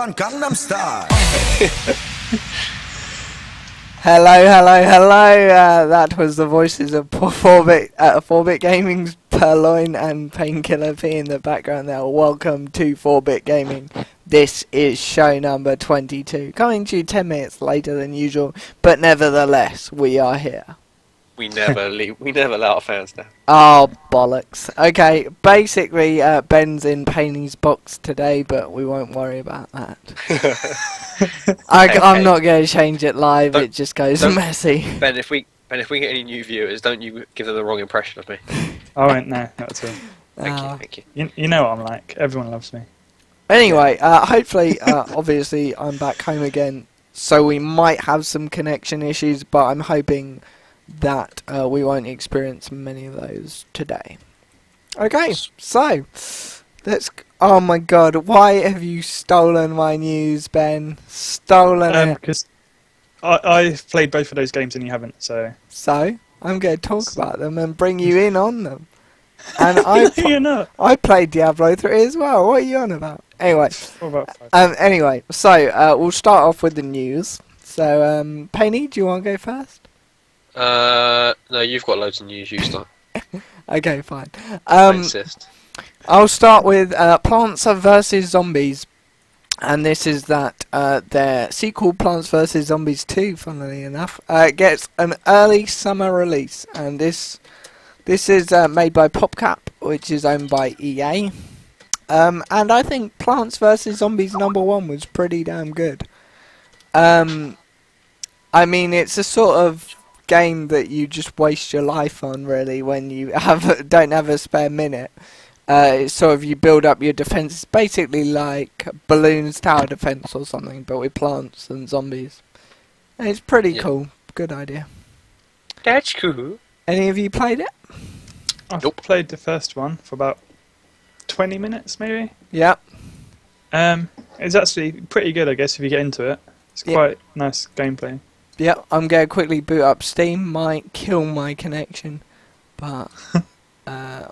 Oppan Gangnam Style. Hello. That was the voices of 4-Bit Gaming's Purloin and Painkiller P in the background there. Welcome to 4-Bit Gaming. This is show number 22, coming to you 10 minutes later than usual, but nevertheless, we are here. We never leave. We never let our fans down. Oh, bollocks. Okay, basically, Ben's in Painy's box today, but we won't worry about that. I'm not going to change it live, it just goes messy. Ben, if we get any new viewers, don't you give them the wrong impression of me. I won't, no, not at all. Thank you. You know what I'm like, everyone loves me. Anyway, hopefully, obviously, I'm back home again, so we might have some connection issues, but I'm hoping that we won't experience many of those today. Okay, so let's. Oh my God! Why have you stolen my news, Ben? Stolen it. Because I've played both of those games and you haven't, so. So I'm going to talk about them and bring you in on them. And You're not. I played Diablo 3 as well. What are you on about? Anyway. What about 5? Anyway, so we'll start off with the news. So, Penny, do you want to go first? No, you've got loads of news. You start. Okay, fine. I insist. I'll start with Plants vs Zombies, and this is that their sequel, Plants vs Zombies 2, funnily enough, gets an early summer release, and this is made by PopCap, which is owned by EA. And I think Plants vs Zombies #1 was pretty damn good. I mean, it's a sort of game that you just waste your life on, really, when you don't have a spare minute. It's sort of, you build up your defense. It's basically like Balloon's Tower Defense or something, but with plants and zombies. And it's pretty cool. Good idea. That's cool. Any of you played it? I've played the first one for about 20 minutes, maybe. Yep. It's actually pretty good, I guess, if you get into it. It's quite nice gameplay. Yep, I'm going to quickly boot up Steam. Might kill my connection, but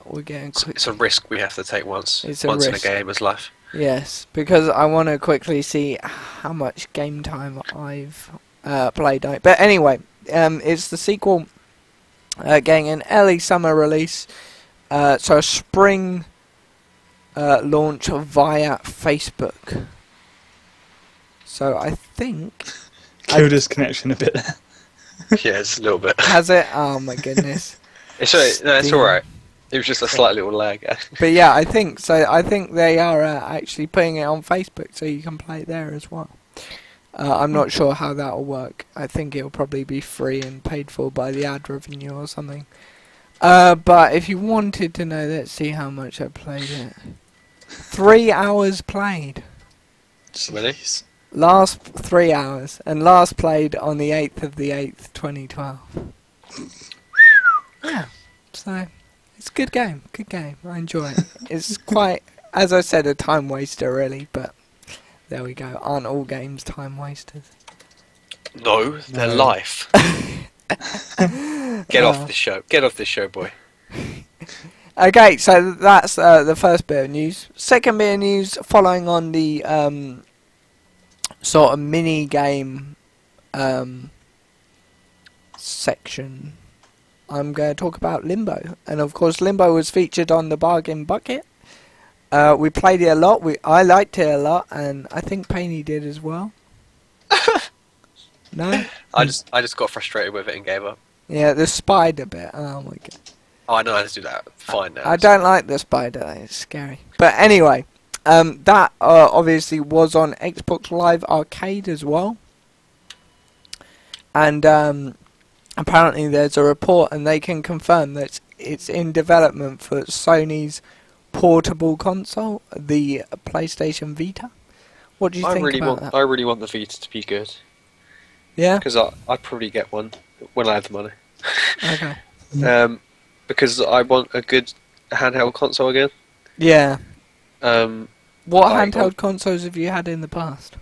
we're getting quick. It's a risk we have to take once in a gamer's life. Yes, because I want to quickly see how much game time I've played on it. But anyway, it's the sequel getting an early summer release. So a spring launch via Facebook. So I think... Killed his connection a bit there. Yeah, it's a little bit. Has it? Oh my goodness. It's alright. It was just a slight little lag. But yeah, I think so. I think they are actually putting it on Facebook, so you can play it there as well. I'm not sure how that will work. I think it'll probably be free and paid for by the ad revenue or something. But if you wanted to know, let's see how much I played it. 3 hours played. Really? Last 3 hours, and last played on the 8th of the 8th, 2012. Yeah, so it's a good game, I enjoy it. It's quite, as I said, a time waster really, but there we go. Aren't all games time wasters? No, they're life. Get off this show, boy. Okay, so that's the first bit of news. Second bit of news, following on the sort of mini game section, I'm going to talk about Limbo. And of course Limbo was featured on the Bargain Bucket. We played it a lot. I liked it a lot, and I think Painy did as well. No? I just got frustrated with it and gave up. Yeah, the spider bit. Oh my god. Oh, I know how to do that. Fine now. I don't like the spider. It's scary. But anyway, that obviously was on Xbox Live Arcade as well. And apparently there's a report, and they can confirm that it's in development for Sony's portable console, the PlayStation Vita. What do you think about that? I really want the Vita to be good. Yeah? Because I'd probably get one when I had the money. Okay. Because I want a good handheld console again. Yeah. What like, handheld consoles have you had in the past?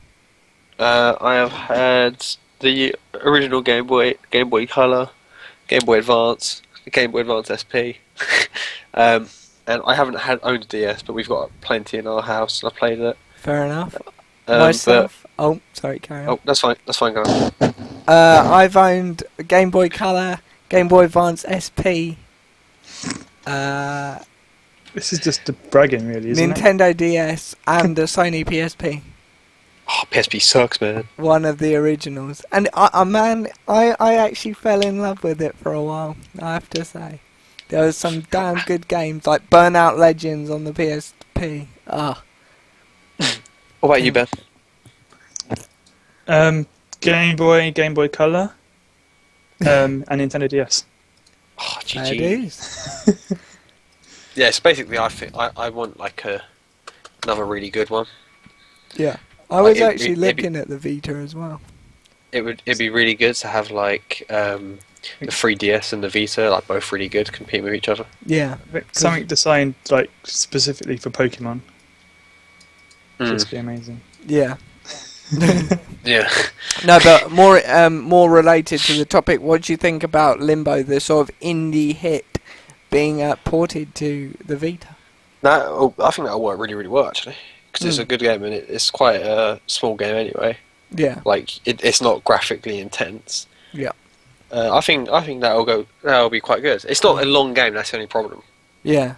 I have had the original Game Boy Color, Game Boy Advance, Game Boy Advance SP, and I haven't owned a DS, but we've got plenty in our house, and I played it. Fair enough. Myself. Oh, sorry, carry on. Oh, that's fine. That's fine, guys. I've owned a Game Boy Color, Game Boy Advance SP, This is just bragging, really, isn't it? Nintendo DS, and a Sony PSP. Oh, PSP sucks, man. One of the originals. And I actually fell in love with it for a while, I have to say. There was some damn good games, like Burnout Legends on the PSP. Ah. What about you, Ben? Game Boy Color, and Nintendo DS. Oh, There it GG. is. Yeah, so basically, I think I want like another really good one. Yeah. I was Like, actually it'd be- looking at the Vita as well. It'd be really good to have like the 3DS and the Vita, like both really good, compete with each other. Yeah. Something designed like specifically for Pokemon. Mm. Just be amazing. Yeah. Yeah. No, but more related to the topic, what do you think about Limbo, the sort of indie hit being ported to the Vita? I think that'll work really, really well actually, because it's a good game and it's quite a small game anyway. Yeah. Like it's not graphically intense. Yeah. I think that'll be quite good. It's not a long game. That's the only problem. Yeah.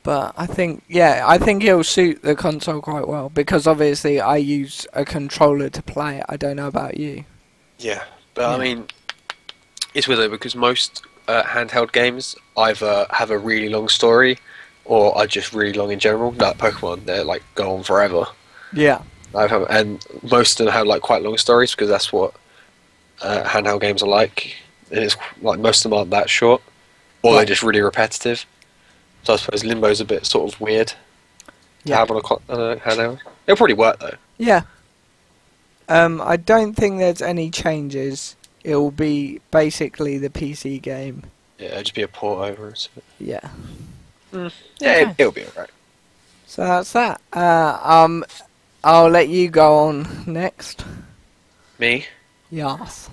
But I think it'll suit the console quite well, because obviously I use a controller to play it. I don't know about you. Yeah, but I mean, it's weird though, because most handheld games either have a really long story or are just really long in general. Like Pokemon, they're like go on forever. Yeah. And most of them have like quite long stories because that's what handheld games are like. And it's like most of them aren't that short, or they're just really repetitive. So I suppose Limbo's a bit sort of weird to have on a handheld. It'll probably work though. Yeah. I don't think there's any changes. It will be basically the PC game. Yeah, it'll just be a port over. So. Yeah. Yeah, Okay. it'll be alright. So that's that. I'll let you go on next. Me? Yes.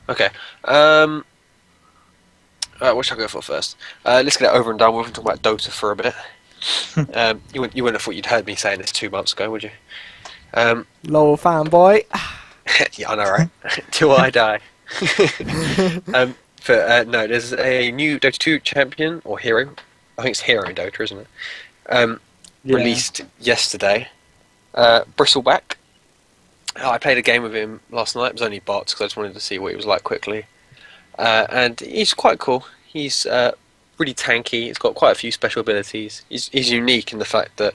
Okay. What should I go for first? Let's get it over and done with and talk about Dota for a bit. You wouldn't have thought you'd heard me saying this 2 months ago, would you? LOL fanboy. Yeah, I know, right? Till I die. No, there's a new Dota 2 champion, or hero. I think it's hero in Dota, isn't it? Released yesterday. Bristleback. I played a game with him last night. It was only bots because I just wanted to see what he was like quickly. And he's quite cool. He's really tanky. He's got quite a few special abilities. He's unique in the fact that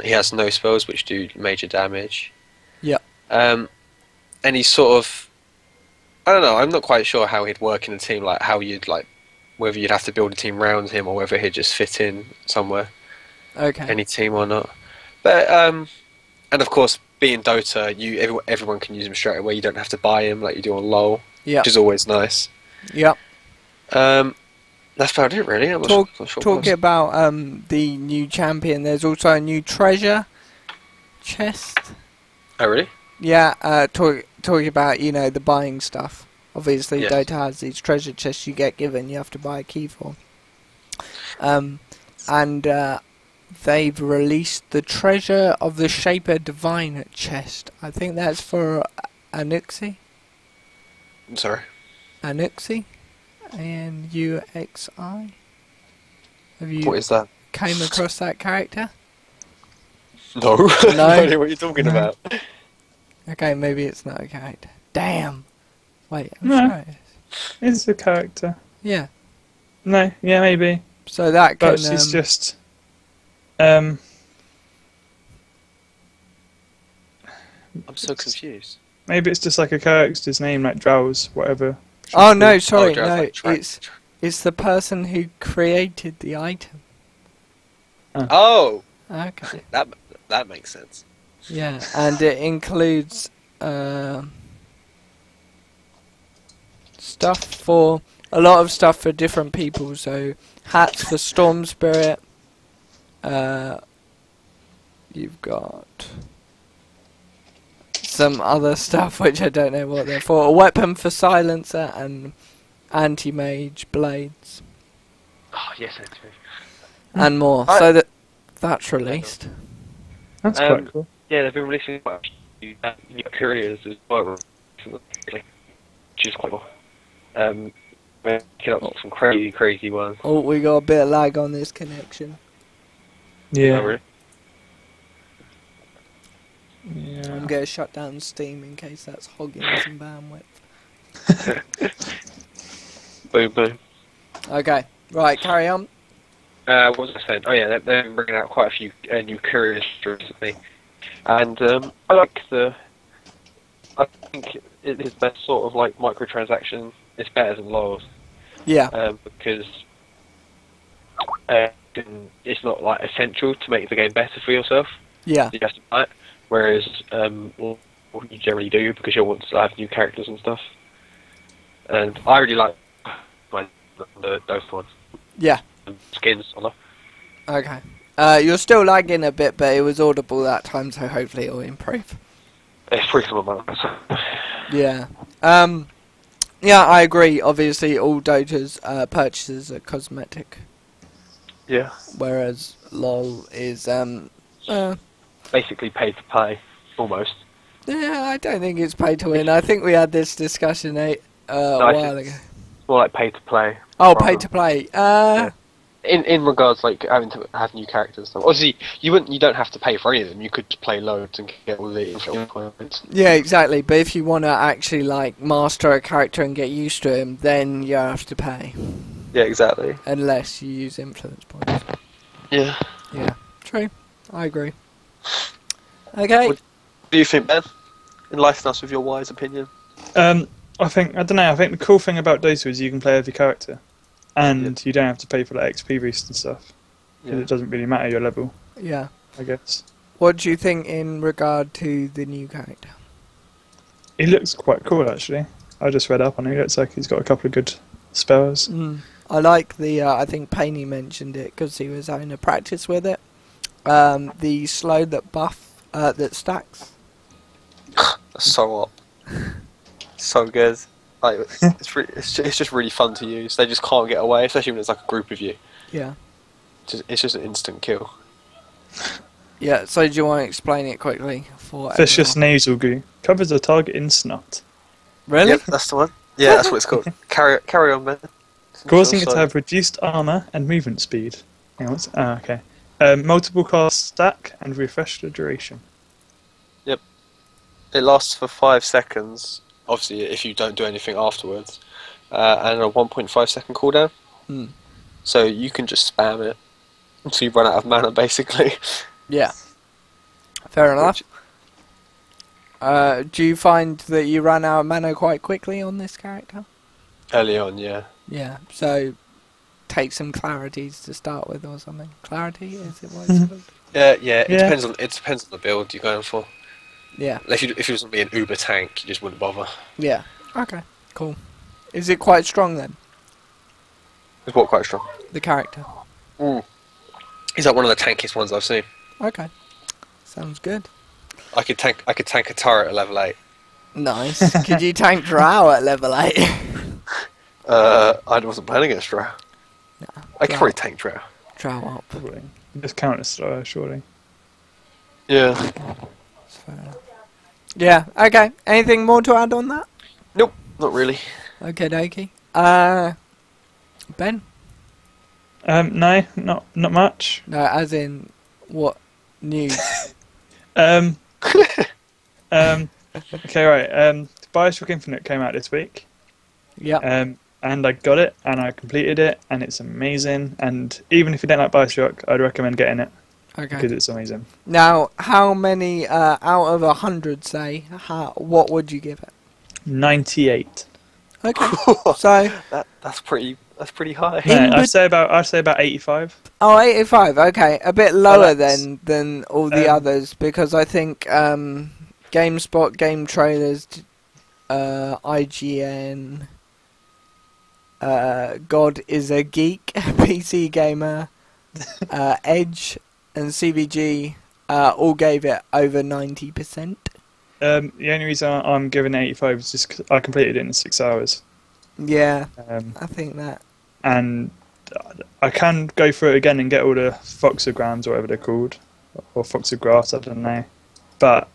he has no spells which do major damage. Yeah. And he's sort of, I don't know, I'm not quite sure how he'd work in a team, like how you'd like, whether you'd have to build a team around him or whether he'd just fit in somewhere, Okay. any team or not. But and of course, being Dota, everyone can use him straight away. You don't have to buy him like you do on LoL, Yeah. which is always nice. Yeah. That's about it, really. I'm not sure what Talking else. about the new champion, there's also a new treasure chest. Oh, really? Yeah. Talking about the buying stuff. Obviously, Yes. Dota has these treasure chests you get given. You have to buy a key for. And they've released the Treasure of the Shaper Divine chest. I think that's for Anuxi. I'm sorry. Anuxi? Anuxi? Have you What is that? came across that character? No. No. I don't know what you're talking No. about. Okay, maybe it's not a character. Damn! Wait, I'm No. sure it is. It's a character. Yeah. No, yeah, maybe. So that can... But she's just. Um, I'm so confused. maybe it's just like a character's name, like Drowse, whatever. Oh, no, sorry, Drow's no. like track- It's the person who created the item. Oh, Okay. that makes sense. Yeah, and it includes stuff for a lot of stuff for different people. So hats for Storm Spirit. You've got some other stuff which I don't know what they're for. A weapon for Silencer and anti-mage blades Oh, yes, that's true. and more. I- So that's released. That's quite cool. Yeah, they've been releasing quite a few new careers as well, recently, which is quite cool. Making up some crazy ones. Oh, we got a bit of lag on this connection. Yeah. Oh, really? Yeah. I'm going to shut down Steam in case that's hogging some bandwidth. Boom, boom. Okay, right, carry on. What was I saying? Oh yeah, they've been bringing out quite a few new couriers recently, and I think it is their sort of like microtransaction. It's better than LoL's. Yeah. Because it's not like essential to make the game better for yourself. Yeah. You have to buy it. Whereas you generally do because you want to have new characters and stuff. And I really like those ones. Yeah. Skins on them. Okay. You're still lagging a bit, but it was audible that time, so hopefully it'll improve. It's pretty cool, man. Yeah. Yeah, I agree. Obviously, all Dota's purchases are cosmetic, Yeah. whereas LoL is Basically pay to play, almost. yeah, I don't think it's pay to win. I think we had this discussion a while ago. It's more like pay to play. Oh, pay to play. Yeah. In regards like having to have new characters. So obviously, you don't have to pay for any of them. You could play loads and get all the infill points. Yeah, exactly. But if you want to actually like master a character and get used to him, then you have to pay. Yeah, exactly. Unless you use influence points. Yeah. Yeah, true. I agree. Okay. What do you think, Ben? Enlighten us with your wise opinion. I think the cool thing about Dota is you can play every character, and you don't have to pay for like XP boost and stuff. Yeah. It doesn't really matter your level. Yeah. I guess. What do you think in regard to the new character? He looks quite cool actually. I just read up on him. He looks like he's got a couple of good spells. I like the. I think Paney mentioned it because he was having a practice with it. The slow that buff that stacks. That's so up. So good. Like it's just really fun to use. They just can't get away, especially when it's like a group of you. Yeah. It's just an instant kill. Yeah. So do you want to explain it quickly for Vicious everyone? nasal goo covers the target in snot, Really? Yep, that's the one. Yeah, that's what it's called. Carry on, man. causing it to have reduced armor and movement speed. Hang on, okay. Multiple cast stack and refresh the duration. Yep. It lasts for 5 seconds. Obviously, if you don't do anything afterwards, and a 1.5 second cooldown. So you can just spam it until you run out of mana, basically. Yeah. Fair enough. Do you find that you ran out of mana quite quickly on this character? Early on, yeah. Yeah. So take some clarities to start with, or something. Clarity is it what it's called? Yeah. It depends on the build you're going for. Yeah. If it was going to be an Uber tank, you just wouldn't bother. Yeah. Okay. Cool. Is it quite strong then? It's what quite strong. The character. He's like one of the tankiest ones I've seen. Okay. Sounds good. I could tank a turret at level 8. Nice. Could you tank Drow at level 8? I wasn't playing against Drow. Nah, I could probably tank Drow. Drow up. Probably. Just counter slower, surely. Yeah. That's fair enough. Yeah. Okay. Anything more to add on that? Nope, not really. Okay, dokie. Ben? No, not much. No, as in what news? Okay, right. Bioshock Infinite came out this week. Yeah. And I got it, and I completed it, and it's amazing. And even if you don't like Bioshock, I'd recommend getting it Okay. because it's amazing. Now, how many out of 100, say, what would you give it? 98. Okay. So. That's pretty high. No, I'd say about 85. Oh, 85. Okay, a bit lower that's- than all the others because I think GameSpot, Game Trailers, IGN, God is a Geek, PC Gamer, Edge, and CVG all gave it over 90%. The only reason I'm giving 85 is just 'cause I completed it in 6 hours. Yeah, I think that. And I can go through it again and get all the Foxograms or whatever they're called. or Fox of Grass. I don't know, but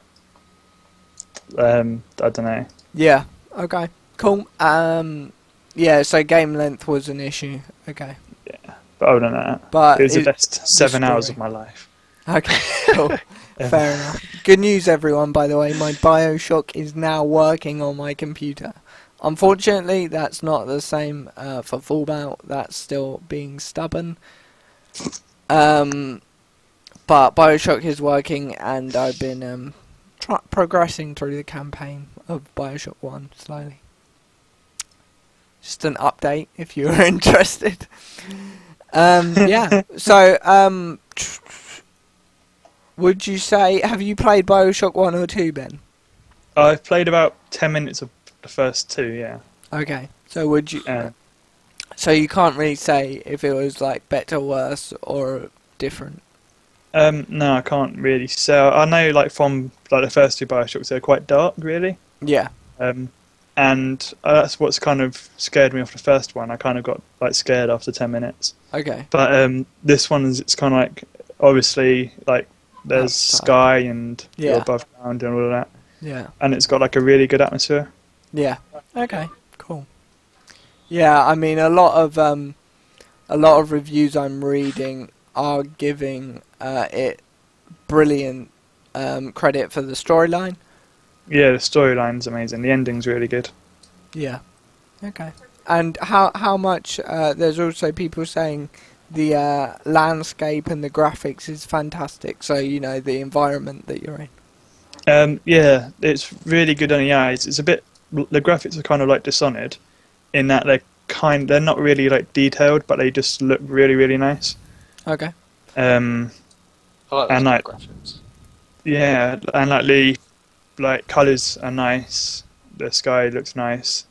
I don't know. Yeah. Okay. Cool. Yeah. So game length was an issue. Okay. Yeah, but other than that, But it was the best 7 hours of my life. Okay. Cool. Fair enough. Good news, everyone. By the way, my BioShock is now working on my computer. Unfortunately, that's not the same for Fallout. That's still being stubborn. But BioShock is working, and I've been progressing through the campaign of BioShock 1 slowly. Just an update if you're interested. Yeah. So, would you say, have you played BioShock 1 or 2, Ben? I've played about 10 minutes of the first 2, yeah. Okay. So would you... so you can't really say if it was like better, worse, or different? No, I can't really say. I know like from like the first 2 BioShocks, they're quite dark, really. Yeah. And that's what's kind of scared me off the first one. I kind of got like scared after 10 minutes. Okay. But this one is, it's kind of like, obviously, like there's Outside. sky and Yeah. you're above ground and all of that. Yeah. And it's got like a really good atmosphere. Yeah. Okay. Cool. Yeah, I mean, a lot of reviews I'm reading are giving it brilliant credit for the storyline. Yeah, the storyline's amazing. The ending's really good. Yeah. Okay. And how much? There's also people saying the landscape and the graphics is fantastic. So you know the environment that you're in. Yeah, it's really good on the eyes. It's a bit. The graphics are kind of like Dishonored, in that they're not really like detailed, but they just look really really nice. Okay. I like and like graphics. yeah, and like the colours are nice. The sky looks nice.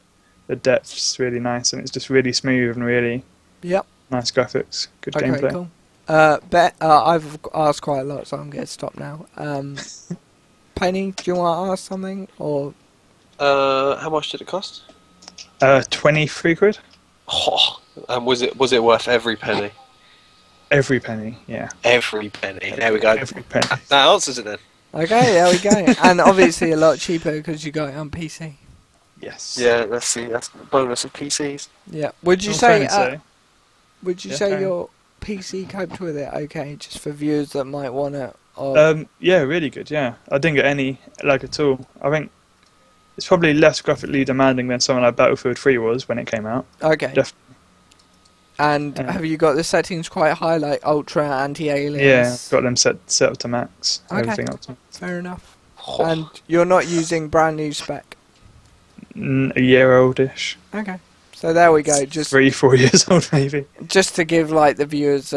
The depth's really nice, and it's just really smooth and really Yep. nice graphics. Good Okay. gameplay. Cool. I've asked quite a lot, so I'm going to stop now. Penny, do you want to ask something or? How much did it cost? 23 quid. Oh, and was it worth every penny? Every penny, yeah. Every penny. There we go. Every penny. That answers it then. Okay, there we go. And obviously a lot cheaper because you got it on PC. Yes. Yeah, let's see. That's the bonus of PCs. Yeah. Would you I'm say? afraid so. Would you Yeah, say carry on. your PC coped with it? Okay, just for viewers that might want to. Or... Yeah, really good. Yeah, I didn't get any lag at all. I think it's probably less graphically demanding than something like Battlefield 3 was when it came out. Okay. Definitely. And Yeah. have you got the settings quite high, like ultra, anti-alias? Yeah, got them set up to max. Okay. Everything up to Fair enough. Oh, And you're not using brand new spec. a year oldish. Okay. So there we go. Just 3-4 years old maybe. to give like the viewers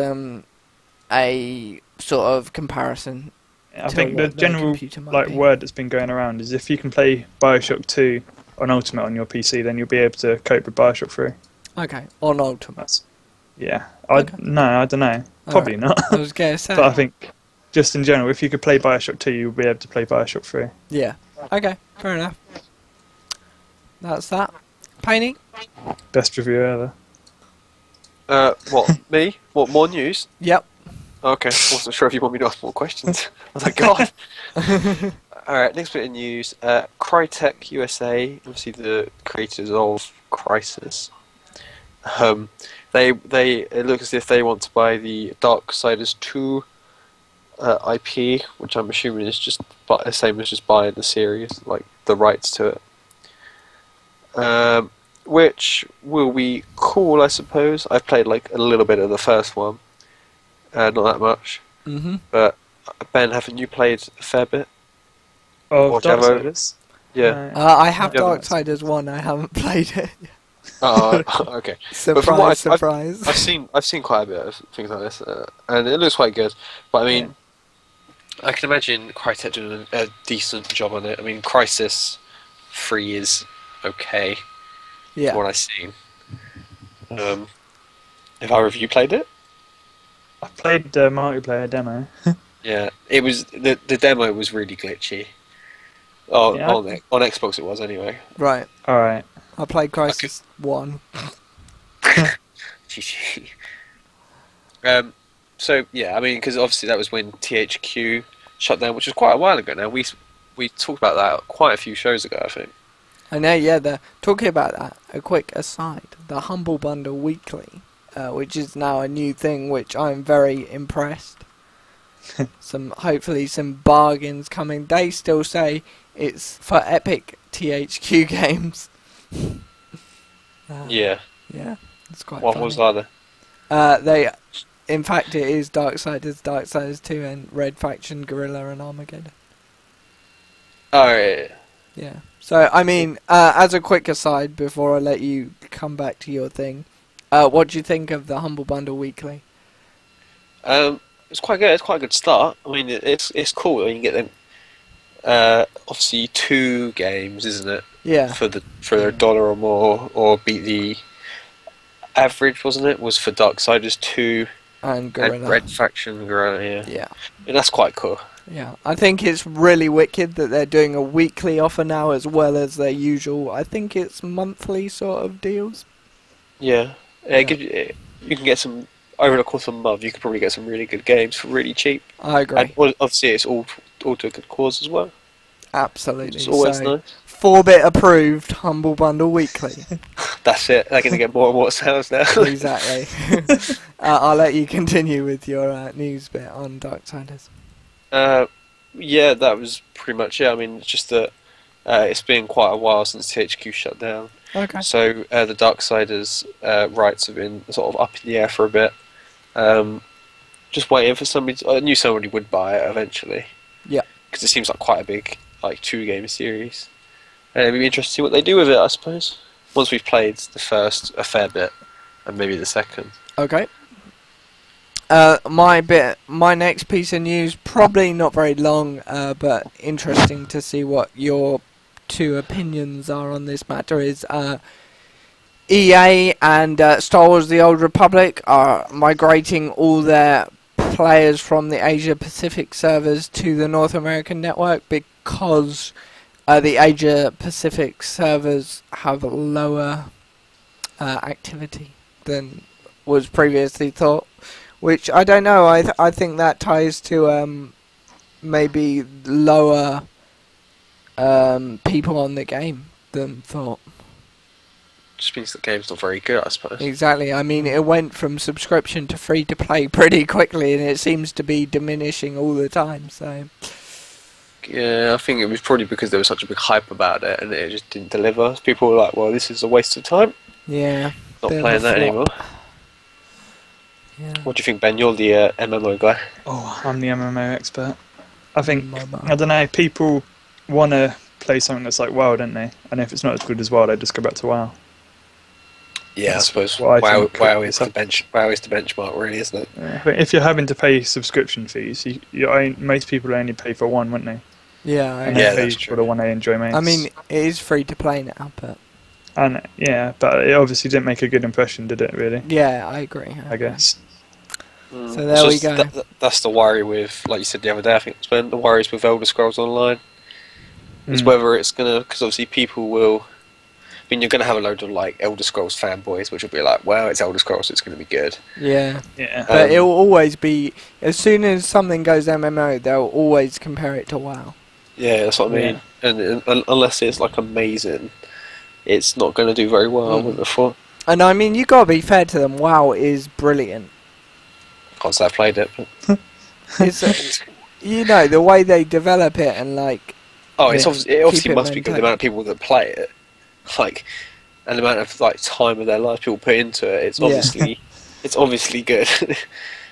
a sort of comparison. I to think the what their general computer might be. word that's been going around is if you can play BioShock 2 on Ultimate on your PC, then you'll be able to cope with BioShock 3. Okay. On ultimate. That's yeah. Okay. No, I don't know. Probably not. I was gonna say. But I think just in general, if you could play BioShock 2, you'll be able to play BioShock 3. Yeah. Okay. Fair enough. That's that. Painting. Best review ever. what, me? What, more news? Yep. Okay, I wasn't sure if you want me to ask more questions. I was like, God. Alright, next bit of news. Crytek USA, obviously the creators of Crysis, it looks as if they want to buy the Darksiders 2 IP, which I'm assuming is just the same as just buying the series, like the rights to it. Which will be cool, I suppose. I've played like a little bit of the first one, not that much. Mm-hmm. But Ben, haven't you played a fair bit? Oh, Or Javo? Darksiders? Yeah. I have Yeah. Darksiders 1. I haven't played it. Oh, okay. Surprise! from what Surprise! I've seen quite a bit of things like this, and it looks quite good. But I mean, I can imagine Crytek doing a decent job on it. I mean, Crysis 3 is okay. Yeah. From what I've seen. Have either of you played it? I played the multiplayer demo. Yeah, it was the demo was really glitchy. Oh, Yeah, on Xbox it was anyway. Right. Alright. I played Crysis 1. GG. So yeah, I mean, because obviously that was when THQ shut down, which was quite a while ago now. We talked about that quite a few shows ago, I think. I know, yeah, talking about that, a quick aside, the Humble Bundle Weekly, which is now a new thing, which I'm very impressed. Hopefully some bargains coming. They still say it's for epic THQ games. Yeah. Yeah, it's quite What funny. was either? In fact, it is Darksiders 2, and Red Faction, Guerrilla, and Armageddon. Oh yeah. Yeah. So, I mean, as a quick aside, before I let you come back to your thing, what do you think of the Humble Bundle Weekly? It's quite good. It's quite a good start. I mean, it's cool. You can get them. Obviously, 2 games, isn't it? Yeah. For $1 or more, or beat the average, wasn't it? Was for Darksiders 2 And Guerrilla. and Red Faction Guerrilla. Yeah. Yeah. And that's quite cool. Yeah. I think it's really wicked that they're doing a weekly offer now as well as their usual, I think it's monthly sort of deals. Yeah. Yeah. You can get some over the course of a month. You could probably get some really good games for really cheap. I agree. And obviously, it's all to a good cause as well. Absolutely. It's always nice. 4-bit approved Humble Bundle Weekly. That's it. They're going to get more and more sales now. Exactly. I'll let you continue with your news bit on Darksiders. Yeah, that was pretty much it. I mean, it's just that it's been quite a while since THQ shut down. Okay. So the Darksiders rights have been sort of up in the air for a bit. Just waiting for somebody. I knew somebody would buy it eventually. Yeah. Because it seems like quite a big 2-game series. And it'd be interesting to see what they do with it, I suppose. Once we've played the first a fair bit, and maybe the second. Okay. My next piece of news, probably not very long, but interesting to see what your 2 opinions are on this matter, is EA and Star Wars The Old Republic are migrating all their players from the Asia Pacific servers to the North American network because the Asia Pacific servers have lower activity than was previously thought. Which, I don't know, I think that ties to maybe lower people on the game than thought. Just means the game's not very good, I suppose. Exactly, I mean, it went from subscription to free to play pretty quickly, and it seems to be diminishing all the time, so... Yeah, I think it was probably because there was such a big hype about it, and it just didn't deliver. People were like, well, this is a waste of time. Yeah. Not playing that anymore. Yeah. What do you think, Ben? You're the MMO guy. Oh, I'm the MMO expert. I think, MMO. I don't know, people want to play something that's like WoW, don't they? And if it's not as good as WoW, they just go back to WoW. Yeah, That's I suppose what I think. WoW is the benchmark, really, isn't it? I think if you're having to pay subscription fees, most people only pay for one, wouldn't they? Yeah, And Yeah, they pay that's for true. the one they enjoy most. I mean, it is free to play now, but... And yeah, but it obviously didn't make a good impression, did it, really? Yeah, I agree. I guess. So there we go. That's the worry with, like you said the other day, I think it's been the worries with Elder Scrolls Online. Is whether it's gonna, because obviously people will. I mean, you're gonna have a load of Elder Scrolls fanboys, which will be like, "Well, it's Elder Scrolls, so it's gonna be good." Yeah. Yeah. But it'll always be, as soon as something goes MMO, they'll always compare it to WoW. Yeah, that's what I mean. And unless it's amazing, it's not gonna do very well. I wouldn't have thought. And I mean, you gotta be fair to them. WoW is brilliant. Can't say I've played it, but It's the way they develop it and oh, Yeah, it obviously keep it must be good. The maintained. amount of people that play it, and the amount of time of their life people put into it. It's obviously, it's obviously good.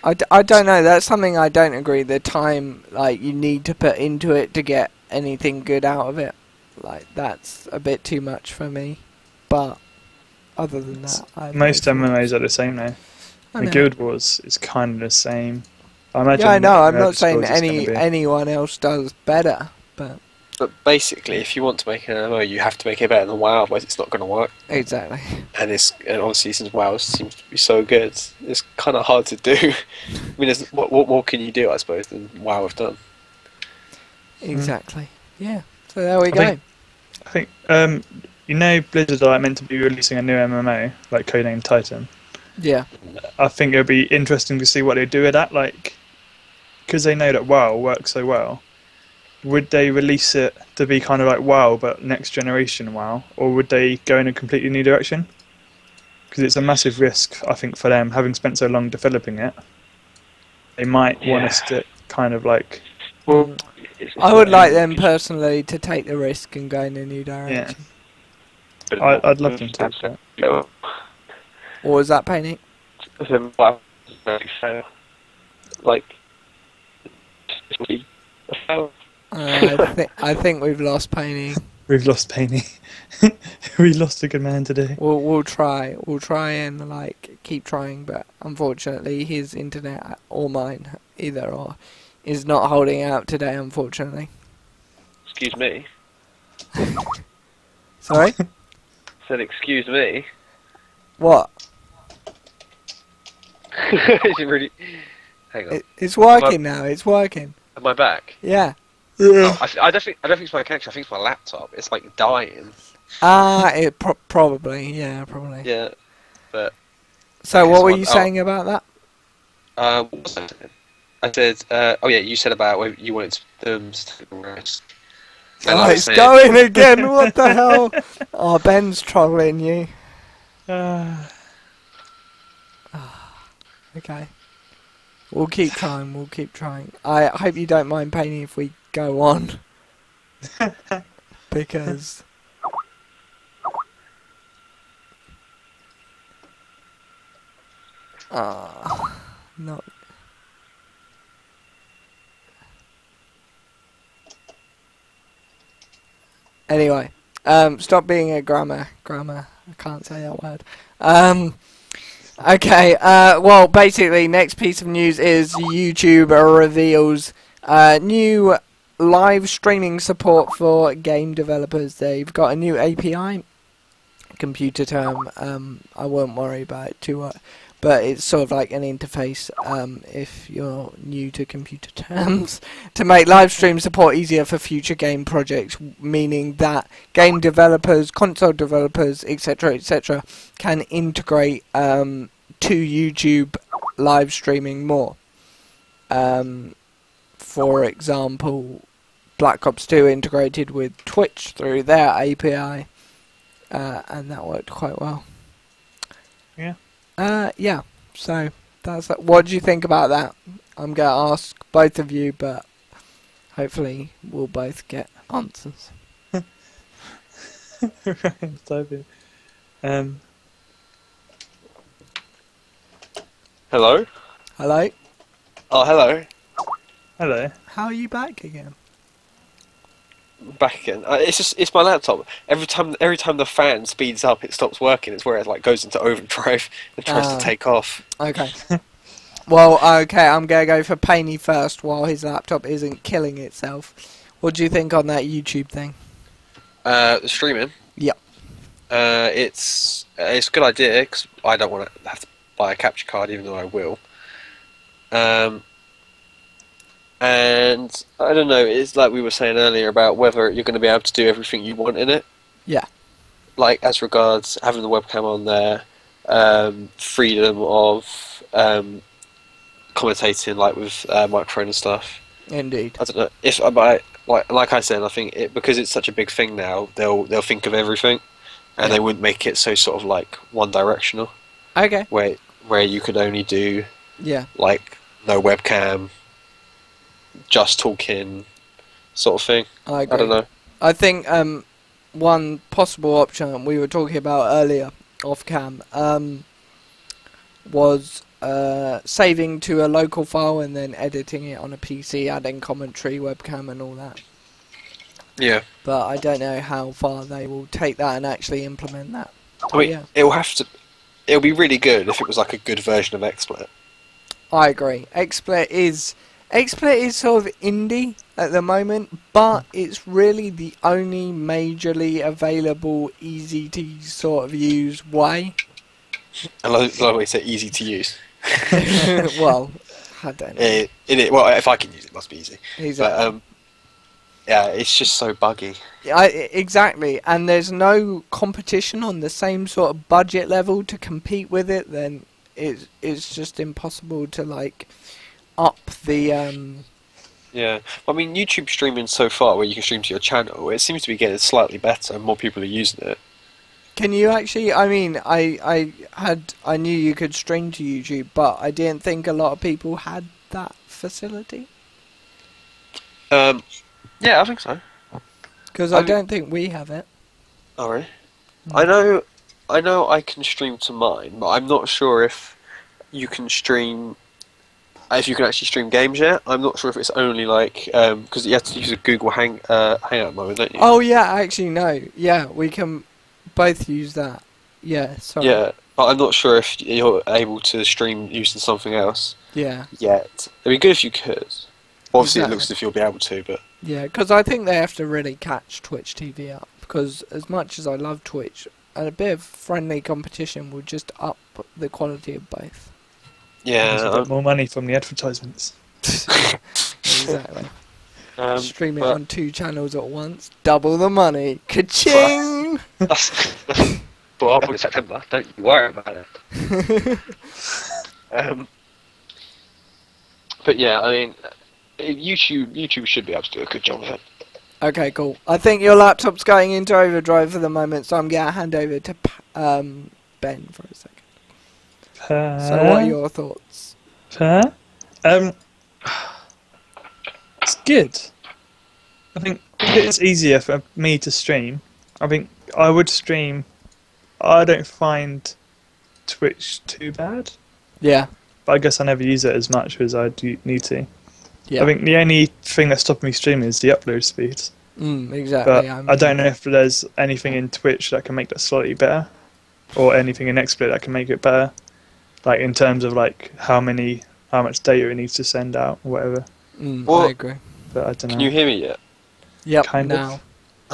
I don't know. That's something I don't agree. The time you need to put into it to get anything good out of it, that's a bit too much for me. But other than that, Most MMOs are the same now. I The know. Guild Wars is kind of the same. I imagine. Yeah, I know. I'm Elder not saying Scrolls is gonna be- anyone else does better, but But basically, if you want to make an MMO, you have to make it better than WoW, otherwise it's not going to work. exactly. And obviously since WoW seems to be so good, it's kind of hard to do. I mean, what more can you do, I suppose, than WoW have done? Exactly. Yeah. So there we go. I think Blizzard are meant to be releasing a new MMO, like codenamed Titan. Yeah. I think it'll be interesting to see what they do with that. Like, because they know that WoW works so well, would they release it to be kind of like WoW but next generation WoW, or would they go in a completely new direction? Because it's a massive risk, I think, for them, having spent so long developing it. They might want us to kind of like... Well, I would like them personally to take the risk and go in a new Yeah. direction. I'd love them to. But... Or was that Painting? Like, I think we've lost Painting. We've lost Painting. We lost a good man today. We'll try and like keep trying, but unfortunately his internet or mine, either or, is not holding out today. Unfortunately. Excuse me. Sorry. Said excuse me. What? Is it really? Hang on. It's working now. It's working. Am I back? Yeah. Oh, I don't think it's my connection. I think it's my laptop. It's like dying. It probably. Yeah, probably. Yeah, but. So what were you saying about that? What was I saying? I said, oh yeah, you said about you wanted them to take the rest. Oh, it's going again. What the hell? Oh, Ben's trolling you. Okay. We'll keep trying. We'll keep trying. I hope you don't mind Painting if we go on. Because... not... Anyway, stop being a grammar. I can't say that word. Okay, well, basically, next piece of news is YouTube reveals new live streaming support for game developers. They've got a new API, computer term. I won't worry about it too much, but it's sort of like an interface, if you're new to computer terms, to make live stream support easier for future game projects, meaning that game developers, console developers, etc., can integrate to YouTube live streaming more. For example, Black Ops 2 integrated with Twitch through their API, and that worked quite well. Yeah. Yeah, so that's that. What do you think about that? I'm going to ask both of you, but hopefully we'll both get answers. Ryan's typing. Hello? Hello? Oh, hello. Hello. How are you back again? Back again. It's my laptop. Every time the fan speeds up, it stops working. It's where it like goes into overdrive and tries to take off. Okay. Well, okay, I'm going to go for Painey first while his laptop isn't killing itself. What do you think on that YouTube thing? The streaming? Yep. It's a good idea, because I don't want to have to buy a capture card, even though I will. And I don't know, it's like we were saying earlier about whether you're going to be able to do everything you want in it. Yeah. Like, as regards having the webcam on there, freedom of commentating, like with microphone and stuff. Indeed. I don't know if like I said, I think because it's such a big thing now, they'll think of everything, and they wouldn't make it so sort of like one directional. Okay. Where you could only do like no webcam, just talking, sort of thing. I agree. I don't know. I think one possible option we were talking about earlier off cam was saving to a local file and then editing it on a PC, adding commentary, webcam and all that. Yeah. But I don't know how far they will take that and actually implement that. I mean, it'll be really good if it was like a good version of XSplit. I agree. XSplit is sort of indie at the moment, but it's really the only majorly available, easy to sort of use way. I love the way you say easy to use. Well, I don't know. Well, if I can use it, it must be easy. Exactly. But yeah, it's just so buggy. Exactly, and there's no competition on the same sort of budget level to compete with it. Then it's just impossible to like up the Yeah, I mean, YouTube streaming so far, where you can stream to your channel, it seems to be getting slightly better, and more people are using it. Can you actually? I mean, I knew you could stream to YouTube, but I didn't think a lot of people had that facility. Yeah, I think so. Because I I mean- don't think we have it. All right. Mm. I know, I can stream to mine, but I'm not sure if you can stream. If you can actually stream games yet, I'm not sure if it's only like because you have to use a Google Hangout mode, don't you? Oh yeah, actually no. Yeah, we can both use that. Yeah, sorry. Yeah, but I'm not sure if you're able to stream using something else Yeah. yet. It'd be good if you could. Obviously, Exactly. it looks as if you'll be able to, but Yeah, because I think they have to really catch Twitch TV up. Because as much as I love Twitch, a bit of friendly competition will just up the quality of both. There's a yeah. bit more money from the advertisements. Exactly. Stream it but on 2 channels at once, double the money. Ka-ching! that's but up in September. Don't you worry about it. But yeah, I mean, YouTube should be able to do a good job of it. Okay, cool. I think your laptop's going into overdrive for the moment, so I'm going to hand over to Ben for a second. So what are your thoughts? It's good. I think it's easier for me to stream. I think I would stream. I don't find Twitch too bad, Yeah. but I guess I never use it as much as I do need to. Yeah. I think the only thing that's stopping me streaming is the upload speeds. Exactly. But I don't know if there's anything in Twitch that can make that slightly better, or anything in XSplit that can make it better. Like in terms of like how much data it needs to send out or whatever. Well, I agree. But I don't know. Can you hear me yet? Yep. kind of. now.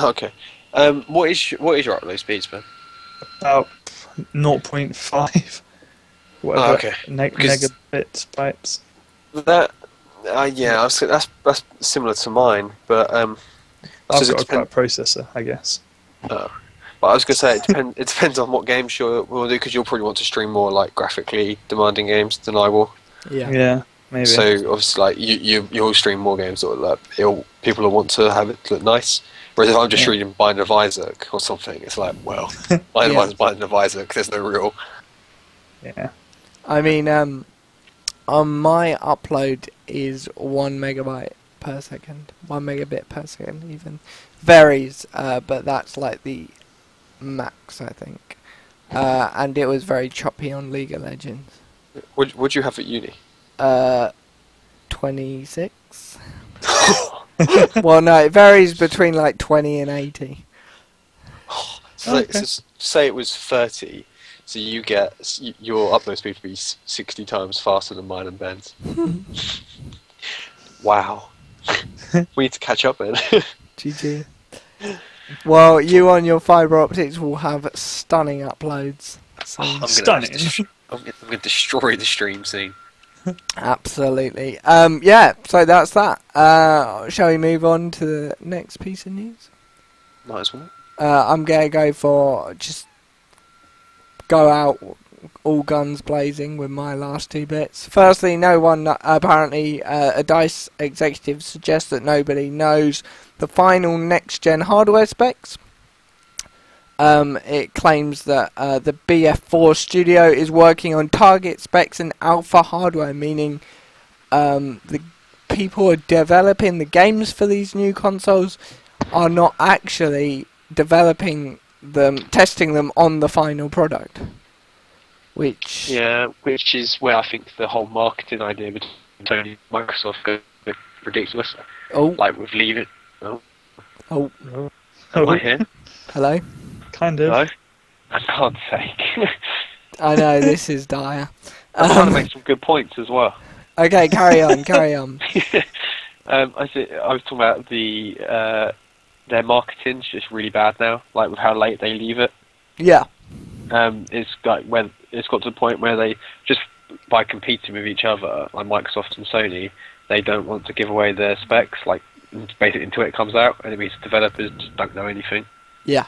Okay. What is your upload speeds, Ben? About 0.5. Whatever. Oh, okay. Because- Megabits, bytes. That, yeah, I was, that's similar to mine, but I I've suppose it got a depends. quite processor, I guess. But I was gonna say it depends on what games you will do, because you'll probably want to stream more like graphically demanding games than I will. Yeah. Yeah, maybe. So obviously, like you'll stream more games that will people will want to have it look nice. Whereas if I'm just Yeah. reading Binding of Isaac or something, it's like, well, Binding of Isaac, there's no real. Yeah. I mean, my upload is 1 megabyte per second, 1 megabit per second even. Varies, but that's like the max, I think. And it was very choppy on League of Legends. What'd you have at uni? 26? Well, no, it varies between like 20 and 80. So Okay. say it was 30, so your upload speed would be 60 times faster than mine and Ben's. Wow. We need to catch up then. GG. Well, you on your fibre optics will have stunning uploads. So Stunning. I'm gonna destroy the stream scene. absolutely. Yeah, so that's that. Shall we move on to the next piece of news? Might as well. I'm going to go for just go out all guns blazing with my last 2 bits. Firstly, no one, apparently, a DICE executive suggests that nobody knows the final next-gen hardware specs. It claims that the BF4 studio is working on target specs and alpha hardware, meaning the people who are developing the games for these new consoles are not actually developing them, testing them on the final product. Which Which is where I think the whole marketing idea between Sony and Microsoft goes a bit ridiculous. oh With leaving. oh Am I here? hello. Kind of. Hello? For God's sake. I know this is dire. I'm trying to make some good points as well. Okay, carry on, carry on. I was talking about their marketing's just really bad now, like with how late they leave it. Yeah, It's like when it's got to the point where they just by competing with each other, like Microsoft and Sony, they don't want to give away their specs, like basically until it comes out, and it means developers just don't know anything. yeah,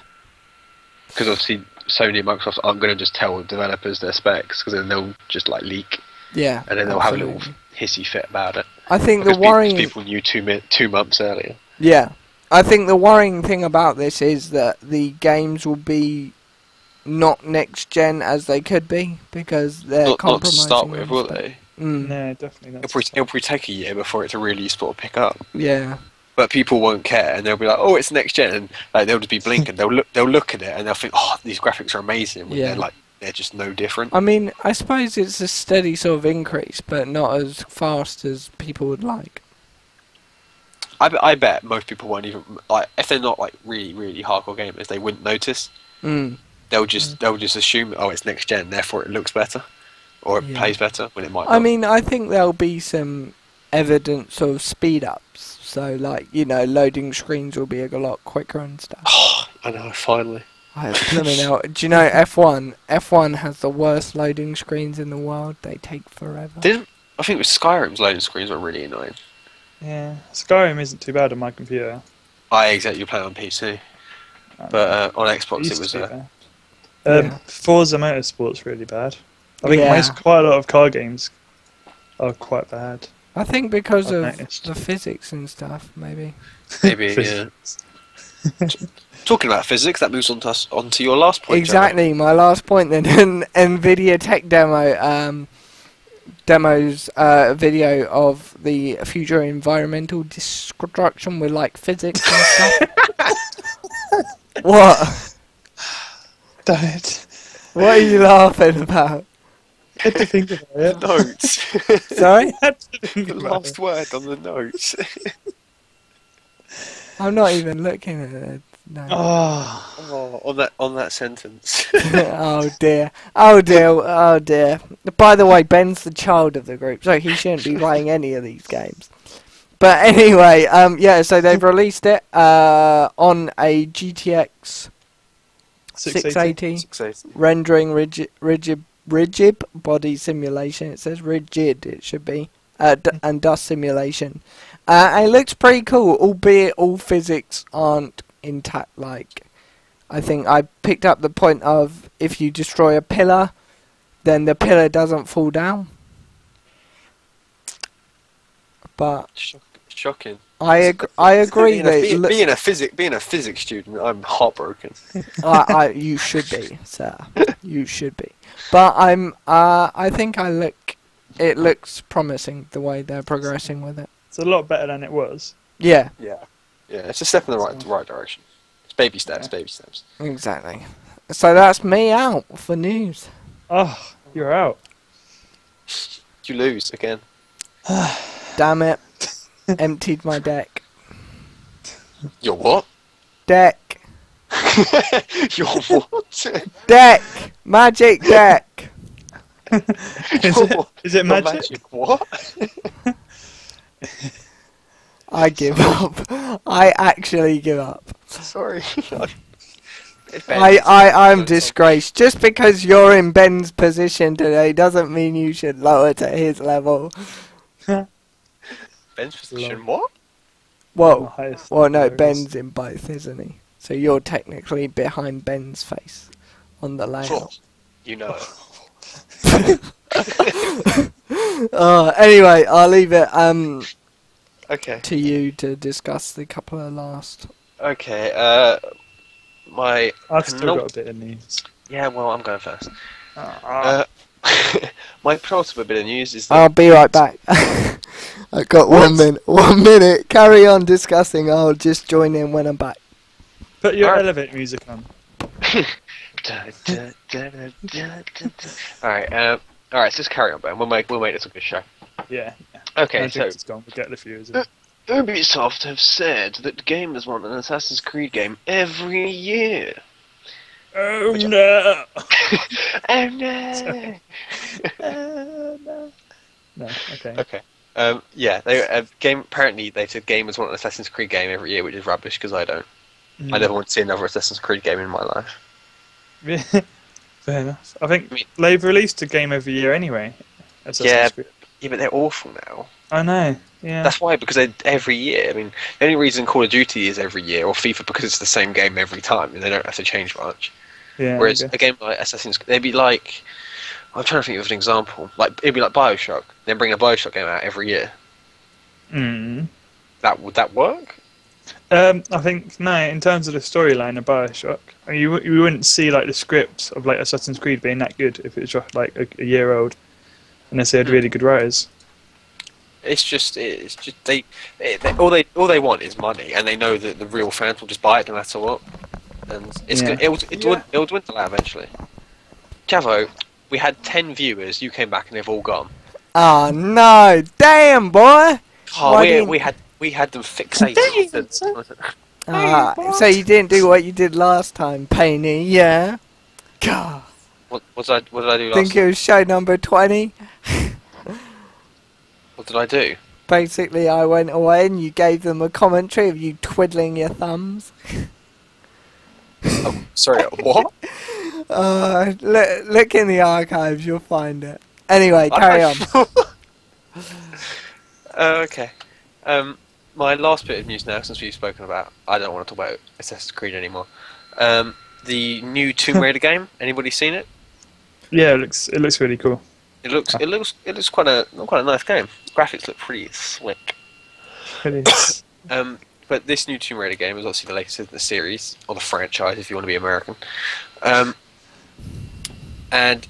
Because obviously Sony and Microsoft aren't going to just tell developers their specs, because then they'll just like leak, Yeah, and then they'll have a absolutely. little hissy fit about it. I think Because the worrying people knew 2 months earlier. Yeah, I think the worrying thing about this is that the games will be not next gen as they could be, because they're Not to compromising. start with, on will spec. they? No, definitely not. It'll probably take a year before it to really sort of pick up. Yeah, But people won't care, and they'll be like, "Oh, it's next gen," and like they'll just be blinking. They'll look at it, and they'll think, "Oh, these graphics are amazing." When Yeah. they're just no different. I mean, I suppose it's a steady sort of increase, but not as fast as people would like. I bet most people won't even like, if they're not like really really hardcore gamers, they wouldn't notice. Mm. They'll just assume, oh, it's next gen, therefore it looks better, or it Yeah. plays better when it might. I not. mean, I think there'll be some evidence of speed ups. So, like, loading screens will be a lot quicker and stuff. Oh, I know, finally. Blooming hell. Do you know F1? F1 has the worst loading screens in the world. They take forever. I think with Skyrim's loading screens were really annoying. Yeah, Skyrim isn't too bad on my computer. Exactly, you play it on PC, but on Xbox it was. Forza Motorsport's really bad. I think Yeah. quite a lot of car games are quite bad. I think because I've of noticed. the physics and stuff, maybe. Maybe, yeah. Talking about physics, that moves onto your last point. Exactly, my last point then. NVIDIA Tech demos video of the future environmental destruction with like physics and stuff. What? Don't. What are you laughing about? I had to think about it. Notes. Sorry? I had to think The about last word on the notes. I'm not even looking at it. No. Oh, On that sentence. Oh dear. Oh dear. Oh dear. By the way, Ben's the child of the group, so he shouldn't be playing any of these games. But anyway, yeah, so they've released it on a GTX 680 680. rendering rigid body simulation. It says rigid, it should be. And dust simulation. And it looks pretty cool, albeit all physics aren't intact. Like, I think I picked up the point of if you destroy a pillar, then the pillar doesn't fall down. But Shocking. I agree that Being a physics student, I'm heartbroken. you should be, sir. You should be. But I think it looks promising the way they're progressing with it. it's a lot better than it was. Yeah, Yeah, it's a step in the right direction. It's baby steps, baby steps. exactly. So that's me out for news. Oh, you're out. You lose again. Damn it. Emptied my deck. Your what? Deck. Your what? Deck. Magic deck. Is it Your magic? What? I give up. I actually give up. Sorry. I'm disgraced. Just because you're in Ben's position today doesn't mean you should lower to his level. Ben's position, what? Well, Highest well, no, levels. Ben's in both, isn't he? So you're technically behind Ben's face on the layout. You know it. Anyway, I'll leave it Okay. to you to discuss the couple of last. Okay, my... I've still got a bit of news. Yeah, well, I'm going first. Ah. My penultimate bit of news is that... I'll be right back. I've got 1 minute. 1 minute. Carry on discussing. I'll just join in when I'm back. Put your Alright. elevator music on. Alright, so just carry on, Ben. We'll make this a good show. Yeah. Okay, I so... think it's gone. We'll get the views. Ubisoft have said that gamers want an Assassin's Creed game every year. Oh no! Oh no! No. No. Okay. Okay. Yeah, apparently they said gamers want an Assassin's Creed game every year, which is rubbish because I don't. I never want to see another Assassin's Creed game in my life. Fair enough. I think they've released a game every year anyway. Assassin's Creed. Yeah, but they're awful now. I know. Yeah. That's why, because they're every year. I mean, the only reason Call of Duty is every year, or FIFA, because it's the same game every time, and they don't have to change much. Yeah. Whereas Okay. a game like Assassin's Creed, they'd be like, I'm trying to think of an example. Like it'd be like Bioshock. Then bring a Bioshock game out every year. Mm. Would that work? I think no. In terms of the storyline of Bioshock, I mean, you wouldn't see like the script of like Assassin's Creed being that good if it was just like a year old, unless they had really good writers. It's just all they want is money, and they know that the real fans will just buy it no matter what. And Yeah. it'll dwindle out eventually. Javo, we had 10 viewers. You came back and they've all gone. Oh no! Damn, boy! Oh, Why didn't- we had them fixated. So you didn't do what you did last time, Painey, yeah? God. What did I do last Think time? it was show number 20? What did I do? Basically, I went away and you gave them a commentary of you twiddling your thumbs. Oh, sorry, what? Look in the archives, you'll find it. Anyway, carry on. Okay. My last bit of news now, since we've spoken about, I don't want to talk about Assassin's Creed anymore. The new Tomb Raider game. Anybody seen it? Yeah, it looks really cool. It looks quite a nice game. Graphics look pretty slick. It is. But this new Tomb Raider game is obviously the latest in the series, or the franchise if you want to be American. And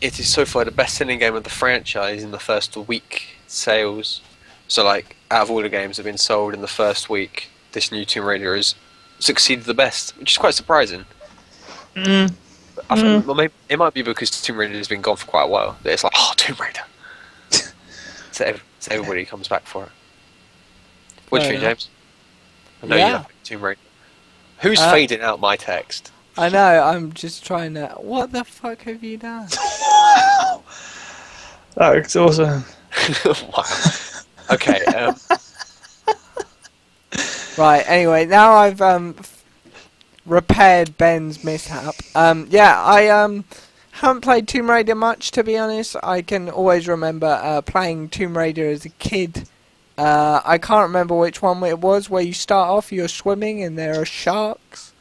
it is so far the best-selling game of the franchise in the first week sales. So, like, out of all the games that have been sold in the first week, this new Tomb Raider has succeeded the best, which is quite surprising. Well, maybe it might be because Tomb Raider has been gone for quite a while. That it's like, oh, Tomb Raider. so everybody comes back for it. What do you think, James? I know you like Tomb Raider. Who's fading out my text? I know, I'm just trying to... What the fuck have you done? That looks awesome. Wow. Okay. Right, anyway, now I've repaired Ben's mishap. Yeah, I haven't played Tomb Raider much, to be honest. I can always remember playing Tomb Raider as a kid. I can't remember which one it was, where you start off, you're swimming and there are sharks.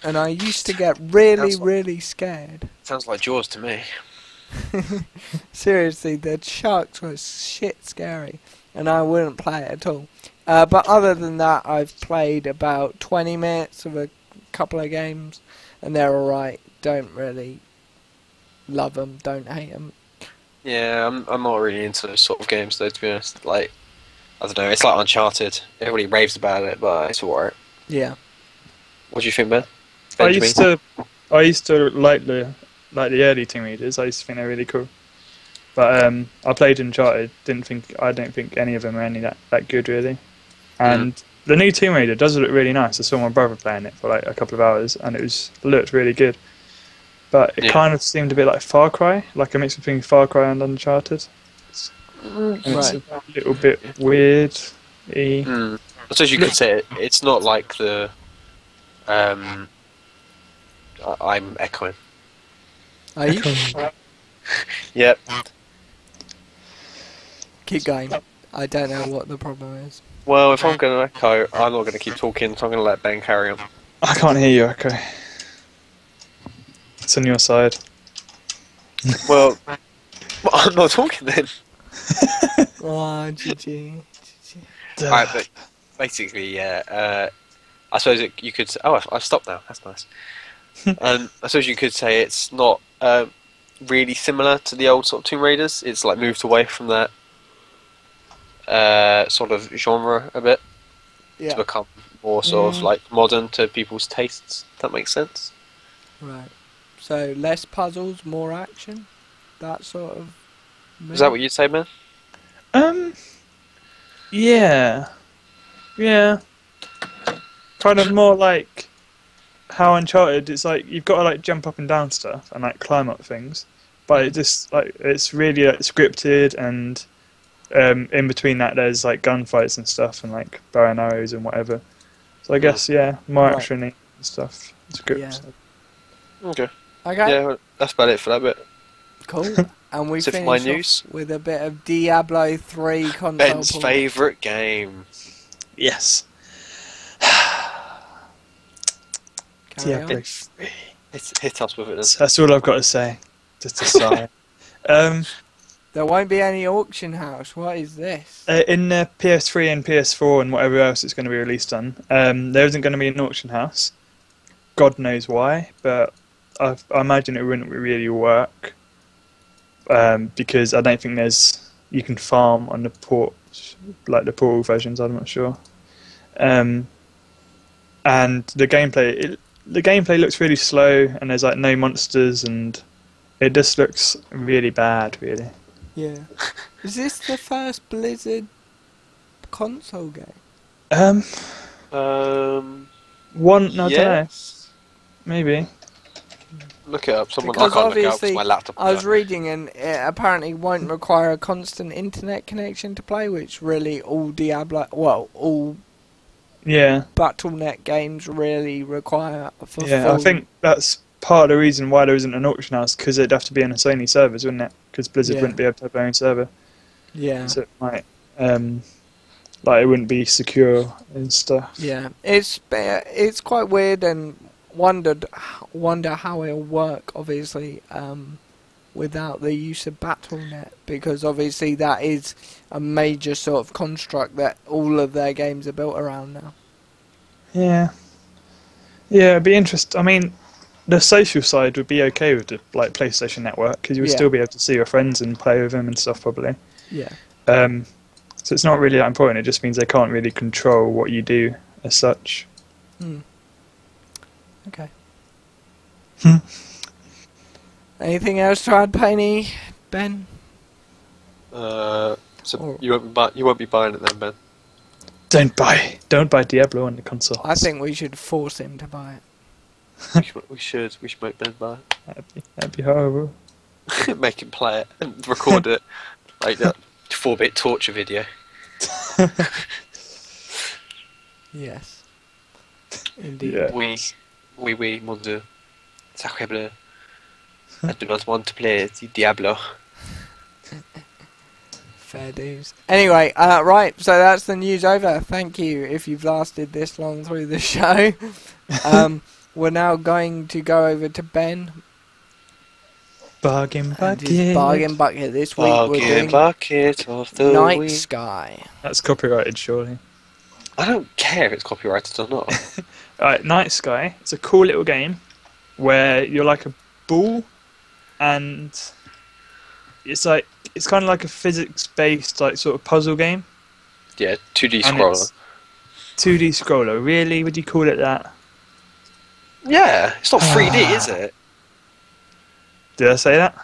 And I used to get really scared. Sounds like Jaws to me. Seriously, the sharks were shit scary, and I wouldn't play it at all. But other than that, I've played about 20 minutes of a couple of games, and they're alright. Don't really love them, don't hate them. Yeah, I'm not really into those sort of games though, to be honest. Like, I don't know, it's like Uncharted. Everybody raves about it, but it's alright. Yeah. What do you think, Ben? I used to like the early Tomb Raiders. I used to think they're really cool. But I played Uncharted. I don't think any of them are any that good really. And the new Tomb Raider does look really nice. I saw my brother playing it for like a couple of hours, and it looked really good. But it kind of seemed a bit like Far Cry, like a mix between Far Cry and Uncharted. It's a little bit weird. I suppose you could say it's not like the. I'm echoing. Are you? Yep. Keep going. I don't know what the problem is. Well, if I'm going to echo, I'm not going to keep talking, so I'm going to let Ben carry on. I can't hear you, Echo. It's on your side. Well, I'm not talking then. Oh, GG. Alright, but basically, yeah. I suppose you could say... Oh, I've stopped now. That's nice. I suppose you could say it's not really similar to the old sort of Tomb Raiders. It's like moved away from that sort of genre a bit to become more sort of like modern to people's tastes. If that makes sense. Right. So less puzzles, more action. That sort of. Is that what you'd say, Ben? Yeah. Kind of more like how Uncharted. It's like you've got to like jump up and down stuff and like climb up things, but it just like it's really like scripted, and in between that there's like gunfights and stuff and like bow and arrows and whatever. So I guess more action and stuff. It's good. Yeah. Okay. Okay. Yeah, well, that's about it for that bit. Cool. And we So for finish my news? off with a bit of Diablo 3 console. Ben's port. favourite game. Yes. Carry on. Diablo. Hit us with it then. That's all I've got to say. Just a sigh. There won't be any auction house. What is this? In PS3 and PS4 and whatever else it's going to be released on, there isn't going to be an auction house. God knows why, but I imagine it wouldn't really work because I don't think you can farm on the port, like the Portal versions. I'm not sure. And the gameplay looks really slow, and there's like no monsters, and it just looks really bad, really. Yeah. Is this the first Blizzard console game? One, no, I don't know. Yes. Maybe. Look it up. Someone. Because I can't look it up obviously, because my laptop. I was reading, and it apparently won't require a constant internet connection to play, which really all all Yeah. Battle.net games really require for Yeah, full... I think that's part of the reason why there isn't an auction house, because it'd have to be on a Sony servers, wouldn't it? Because Blizzard Yeah. wouldn't be able to have their own server. Yeah. So it might, like, it wouldn't be secure and stuff. Yeah, it's quite weird, and wonder how it'll work. Obviously, without the use of Battle.net, because obviously that is a major sort of construct that all of their games are built around now. Yeah. Yeah, it'd be interesting. I mean, the social side would be okay with the like PlayStation Network, because you would Yeah. still be able to see your friends and play with them and stuff, probably. Yeah. So it's not really that important. It just means they can't really control what you do as such. Okay. Hmm. Anything else to add, Penny? Ben? So Or- you won't be buying it then, Ben. Don't buy Diablo on the console. I think we should force him to buy it. We should make Ben buy That'd be horrible. it. Make him play it and record it like that 4-bit torture video. Yes. Indeed. Yeah. Oui, mon dieu. Sacré bleu. I do not want to play the Diablo. Fair dues. Anyway, right, so that's the news over. Thank you if you've lasted this long through the show. We're now going to go over to Ben. Bargain And his bucket. bargain bucket. This week we're Bargain doing bucket of the Night week. Sky. That's copyrighted, surely. I don't care if it's copyrighted or not. Alright, Night Sky. It's a cool little game where you're like a ball, and it's kind of like a physics-based like sort of puzzle game. Yeah, 2D And scroller. it's 2D scroller. Really? Would you call it that? Yeah, it's not 3D, is it? Did I say that?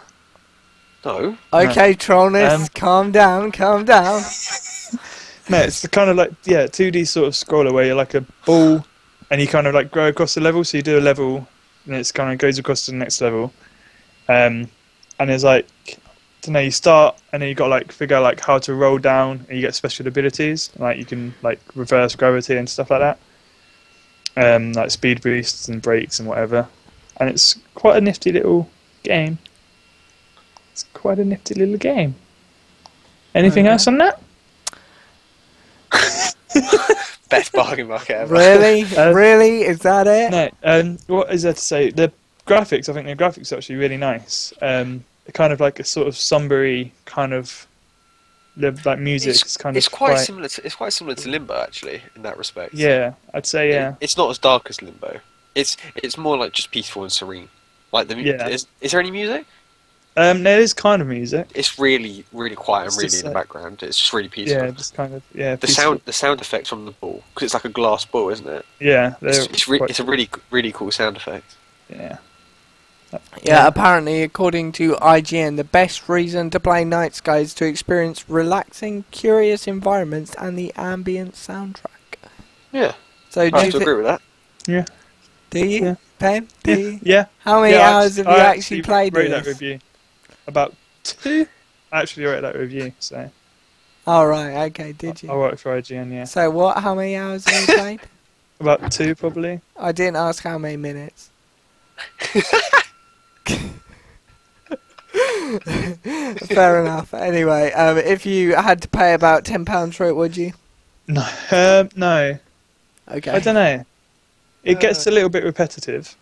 No. Okay, Trollness, calm down, calm down. No, it's the kind of like 2D sort of scroller where you're like a ball, and you kind of like grow across the level. So you do a level, and it's kind of goes across to the next level. And there's like, I don't know, you start, and then you got to like figure out like how to roll down, and you get special abilities, like you can like reverse gravity and stuff like that. Like speed boosts and brakes and whatever. And it's quite a nifty little game. It's quite a nifty little game. Anything Okay. else on that? Best bargain bucket ever. Really? Really? Is that it? No. What is there to say? The graphics, I think the graphics are actually really nice. Kind of like a sort of sombery kind of like music. It's quite similar to Limbo actually in that respect. Yeah, I'd say yeah. It's not as dark as Limbo. It's more like just peaceful and serene. Like Yeah. is there any music? There is kind of music. It's really quiet It's and really just in the like- background. It's just really peaceful. Yeah, just kind of the peaceful. sound effects from the ball, because it's like a glass ball, isn't it? Yeah, It's a really cool sound effect. yeah. Yeah, apparently, according to IGN, the best reason to play Night Sky is to experience relaxing, curious environments and the ambient soundtrack. Yeah, So, I do have you to agree with that. do you, Yeah. Ben? Do you? Yeah. How many Yeah, hours have you I actually played wrote with that this? review. About 2. I actually wrote that review, so Oh, right, okay, did I you? worked for IGN, yeah. So, how many hours have you played? About 2 probably. I didn't ask how many minutes. Fair enough. Anyway, if you had to pay about £10 for it, would you? No, no. Okay. I don't know. it gets a little bit repetitive,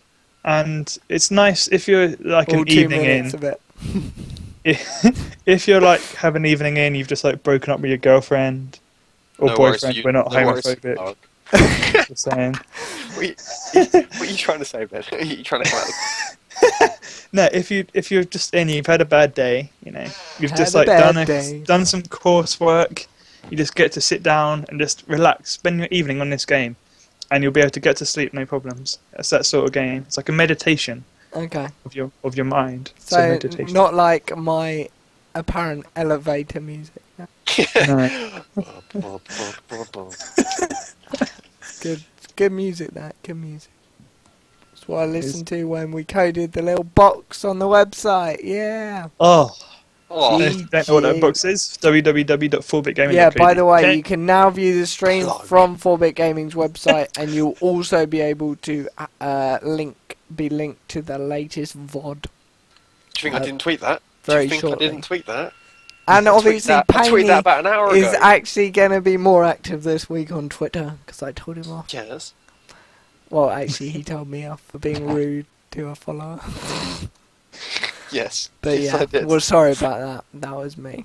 and it's nice if you're like All an 2 evening minutes in. of it. If you're like have an evening in, you've just like broken up with your girlfriend or No worries, boyfriend. We're not no worries. homophobic. Oh. Just saying. What are you trying to say, Ben? Are you trying to come out? No, if you're just in, you've had a bad day, you know, you've Had just a like bad day. done some coursework, you just get to sit down and just relax, spend your evening on this game, and you'll be able to get to sleep no problems. It's that sort of game. It's like a meditation Okay. of your mind. It's a So meditation. not like my apparent elevator music. No. Good music. That good music. That's what I listened to when we coded the little box on the website. Yeah. Oh, Oh, if you don't know what that box is, www.4bitgaming.co.uk. Yeah, by the way, you can now view the stream Plug. from 4-Bit Gaming's website, and you'll also be able to be linked to the latest VOD. do you think I didn't tweet that? Do Very you think shortly. I didn't tweet that? And obviously, I tweeted that about an hour Paney is ago. actually going to be more active this week on Twitter, because I told him off. Yes. Well, actually, he told me off for being rude to a follower. Yes. But Yes, yeah, I did. well, sorry about that. That was me.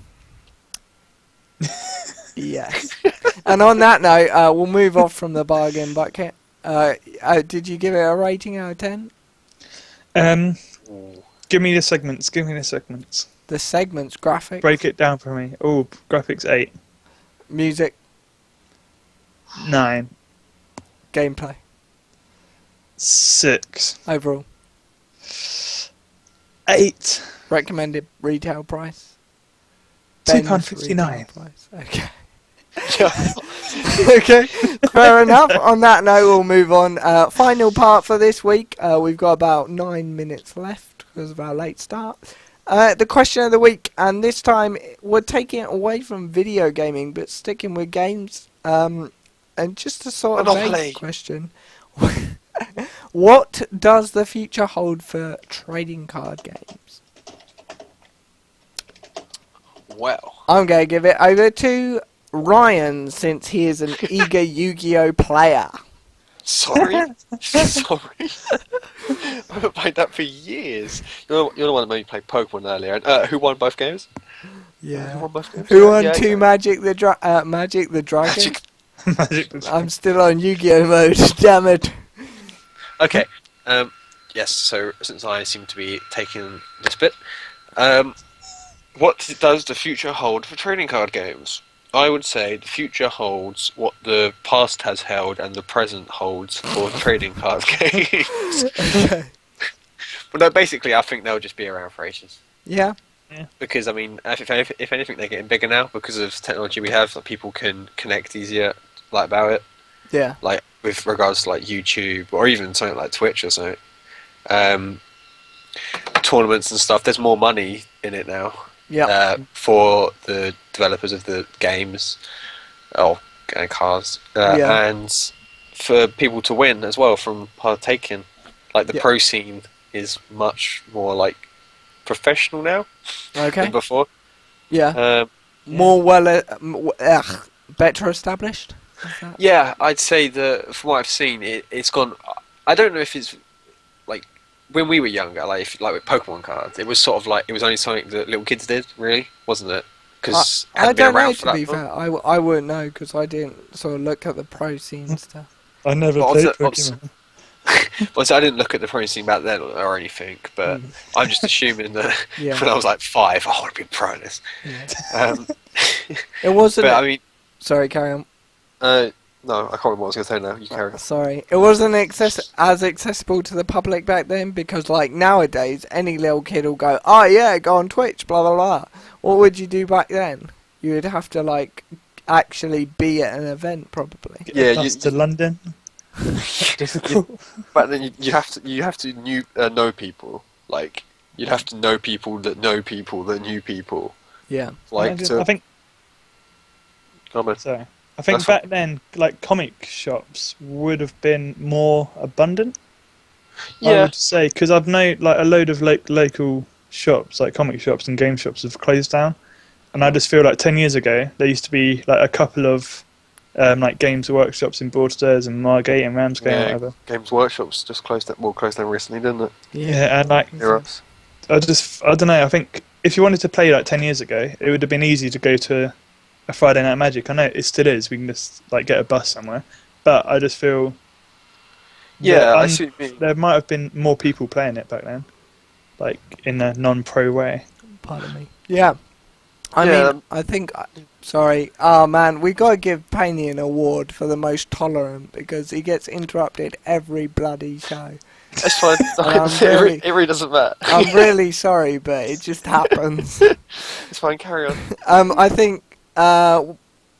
Yes. And on that note, we'll move off from the bargain bucket. Did you give it a rating out of 10? Ooh. Give me the segments. Give me the segments. The segments, graphics, Break it down for me. Oh, graphics 8, music, 9, gameplay, 6, overall, 8. recommended retail price. £2.59. Retail price. Okay. Yeah. Okay, fair enough. On that note, we'll move on. Final part for this week. We've got about 9 minutes left because of our late start. The question of the week, and this time we're taking it away from video gaming, but sticking with games. And just a sort of Monopoly. vague question: what does the future hold for trading card games? Well. I'm going to give it over to Ryan, since he is an eager Yu-Gi-Oh player. Sorry. Sorry. I haven't played that for years. You're the one that made me play Pokemon earlier. And, who won both games? Who Yeah. won both games? Who won Yeah, two yeah. Magic the Dragon? Magic. Magic the I'm still on Yu-Gi-Oh mode. Damn it. Okay. Yes. So since I seem to be taking this bit, what does the future hold for trading card games? I would say the future holds what the past has held and the present holds for trading card games. Okay. Well, no, basically, I think they'll just be around for ages. Yeah. Because, I mean, if anything, they're getting bigger now because of technology we have. Like, people can connect easier like about it. Yeah. Like, with regards to, like, YouTube or even something like Twitch or something. Tournaments and stuff, there's more money in it now. Yeah. For the developers of the games, and cars, Yeah. and for people to win as well from partaking. Like the Yeah. pro scene is much more like professional now Okay. than before. Yeah. More better established. Is that- Yeah, I'd say that from what I've seen, it's gone. I don't know if it's like when we were younger, like with Pokemon cards, it was sort of like it was only something that little kids did, really, wasn't it? Because I don't know, to be fair. I wouldn't know because I didn't sort of look at the pro scene and stuff. I never Well, played obviously- Pokemon. Well, so I didn't look at the pro scene back then or anything, but I'm just assuming that Yeah. when I was like 5, I want to be pro at this. Yeah. It It wasn't. but I mean, Sorry, carry on. no, I can't remember what I was going to say now. You carry on. Sorry, it wasn't as accessible to the public back then because, like, nowadays, any little kid will go, "Oh yeah, go on Twitch, blah blah blah." What would you do back then? You would have to like actually be at an event, probably. Yeah, Bus to London. Difficult. But then you have to know people. Like you'd have to know people that knew people. Yeah. Like I think. comment. Sorry. I think That's back then, like comic shops would have been more abundant. I Yeah. would say because I've known like a load of local shops, like comic shops and game shops, have closed down, and I just feel like 10 years ago there used to be like a couple of like Games Workshops in Broadstairs and Margate and Ramsgate and whatever. Games Workshops just closed down recently, didn't it? Yeah, and like Europe's. I don't know. I think if you wanted to play like 10 years ago, it would have been easy to go to a Friday Night Magic. I know it still is. We can just like get a bus somewhere, but I just feel I see what you mean. there might have been more people playing it back then, like in a non-pro way. Pardon me. Yeah. I mean, I think... Sorry. Oh, man, we got to give Paney an award for the most tolerant, because he gets interrupted every bloody show. That's fine. It really doesn't matter. I'm really sorry, but it just happens. It's fine, carry on. I think...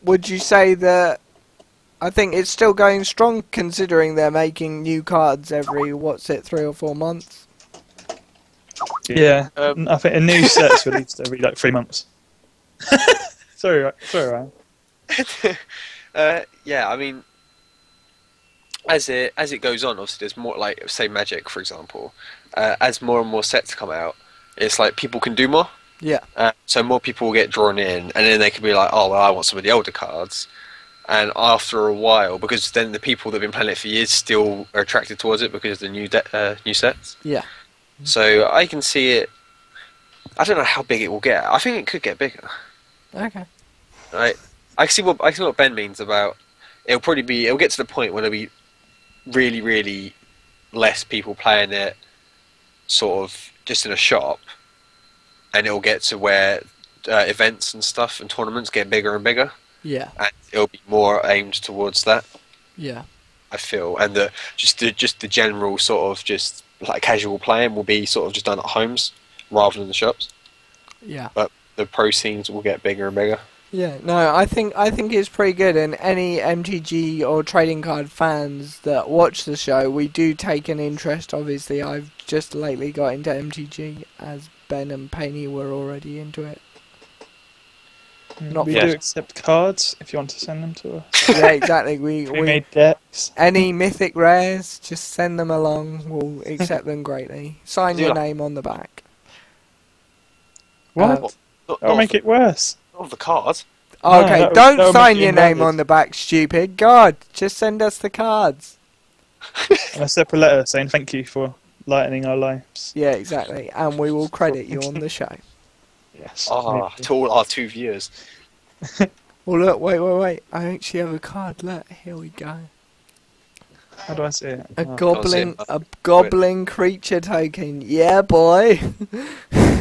would you say that... I think it's still going strong, considering they're making new cards every, 3 or 4 months? Yeah. I think a new set's released every like 3 months. sorry, Ryan. Yeah, I mean, as it goes on, obviously there's more, like say Magic, for example. As more and more sets come out, it's like people can do more. Yeah. So more people will get drawn in, and then they can be like, oh well, I want some of the older cards. And after a while, because then the people that've been playing it for years still are attracted towards it because of the new sets. Yeah. So I can see it. I don't know how big it will get. I think it could get bigger. Okay. Right. I can see what Ben means about. It'll get to the point where there'll be really, really less people playing it, sort of just in a shop, and it'll get to where events and stuff and tournaments get bigger and bigger. Yeah. And it'll be more aimed towards that. Yeah. I feel, and just the general sort of just like casual playing will be sort of just done at homes rather than the shops. Yeah. But the pro scenes will get bigger and bigger. Yeah, no, I think it's pretty good, and any MTG or trading card fans that watch the show, we do take an interest. Obviously, I've just lately got into MTG, as Ben and Paney were already into it. We do accept cards if you want to send them to us. Yeah, exactly. We made decks. Any mythic rares, just send them along. We'll accept them greatly. Sign your name on the back. What? That'll make it worse. Not the cards. Okay, No, don't sign your name on the back, stupid. God, just send us the cards. And a separate letter saying thank you for lightening our lives. Yeah, exactly. And we will credit you on the show. Yes. To all our 2 viewers. Well, look, wait. I actually have a card. Look, here we go. How do I see it? A goblin creature token. Yeah, boy.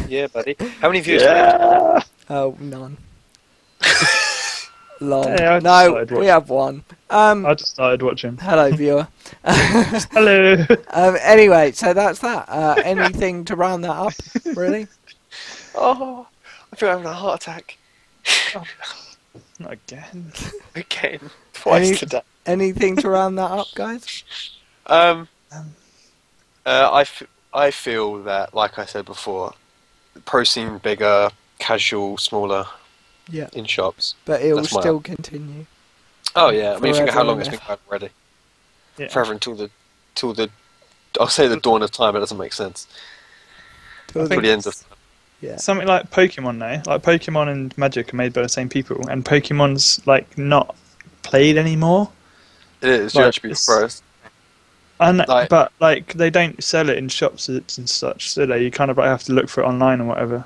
Yeah, buddy. How many viewers do we have? Oh, none. Long. Hey, No, we have one. I just started watching. Hello, viewer. Hello. Anyway, so that's that. Anything to round that up, really? Oh, I feel I'm having a heart attack. Not again. Again. Twice today. Anything to round that up, guys? I feel that, like I said before, pro scene bigger, casual, smaller. Yeah. In shops. But it will still continue. Oh yeah, I mean, think of how long it's been going already. Yeah. Forever until the I'll say the dawn of time. It doesn't make sense. Till the end of. Yeah. Something like Pokemon now, like Pokemon and Magic are made by the same people, and Pokemon's like not played anymore. It is. Like, You actually be surprised. And but like they don't sell it in shops and such, so you kind of like have to look for it online or whatever.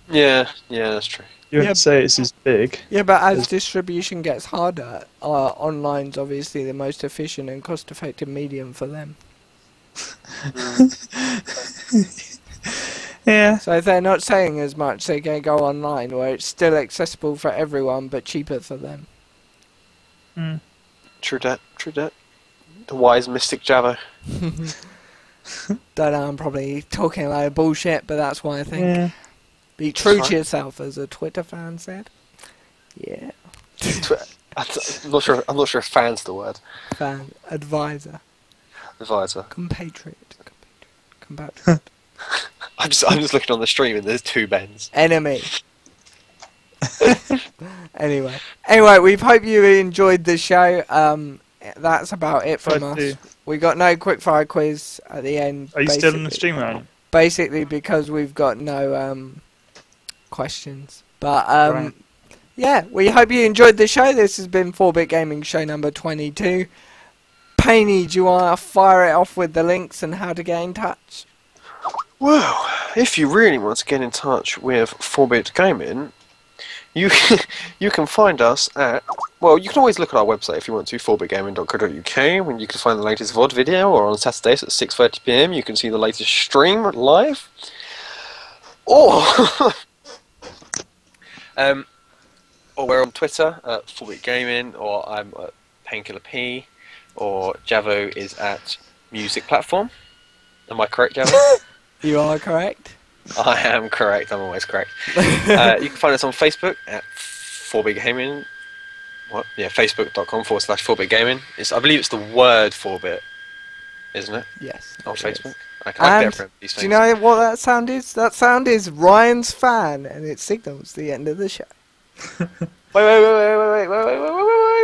Yeah, that's true. You wouldn't say it's as big. Yeah, but as distribution gets harder, online's obviously the most efficient and cost-effective medium for them. Yeah. So if they're not selling as much, they can go online, where it's still accessible for everyone, but cheaper for them. Mm. True that. The wise mystic Javo. Don't know, I'm probably talking a lot of bullshit, but that's what I think. Yeah. Be true to yourself, as a Twitter fan said. Yeah. I'm not sure if fan's the word. Fan. Advisor. Advisor. Compatriot. I'm just looking on the stream and there's 2 Bens. Enemy. Anyway, we hope you enjoyed the show. That's about it from us. We got no quickfire quiz at the end. Are you still on the stream, Ryan? Basically because we've got no questions. But right. yeah, we hope you enjoyed the show. This has been 4-Bit Gaming show number 22. Painey, do you want to fire it off with the links and how to get in touch? Well, if you really want to get in touch with 4-Bit Gaming, you can find us at, well, you can always look at our website if you want to, 4bitgaming.co.uk, when you can find the latest VOD video, or on Saturdays at 6:30 PM you can see the latest stream live. Or or we're on Twitter at 4-Bit Gaming, or I'm at Painkiller P, or Javo is at Music Platform. Am I correct, Javo? You are correct. I am correct. I'm always correct. You can find us on Facebook at 4-Bit Gaming. What? Yeah, facebook.com/4-Bit Gaming. I believe it's the word 4-Bit, isn't it? Yes. On Facebook. I And get these do you know what that sound is? That sound is Ryan's fan, and it signals the end of the show. Wait.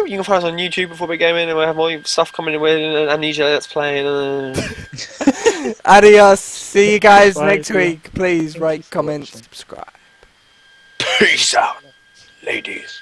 You can find us on YouTube at 4-Bit Gaming, and we'll have more stuff coming in with Amnesia Let's Play. Adios. See you guys Bye. next week. Please rate, comment, subscribe. Peace out, ladies.